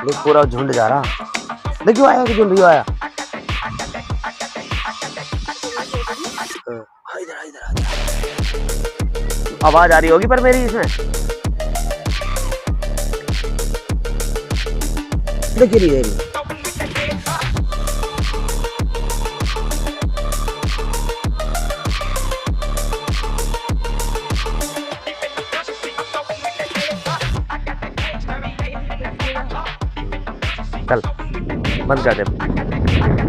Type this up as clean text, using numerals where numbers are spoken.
देख पूरा झुंड जा रहा। देखियो आया कि झुंड आया। इधर आवाज आ रही होगी पर मेरी इसमें दिख रही है। चल बंद कर दे।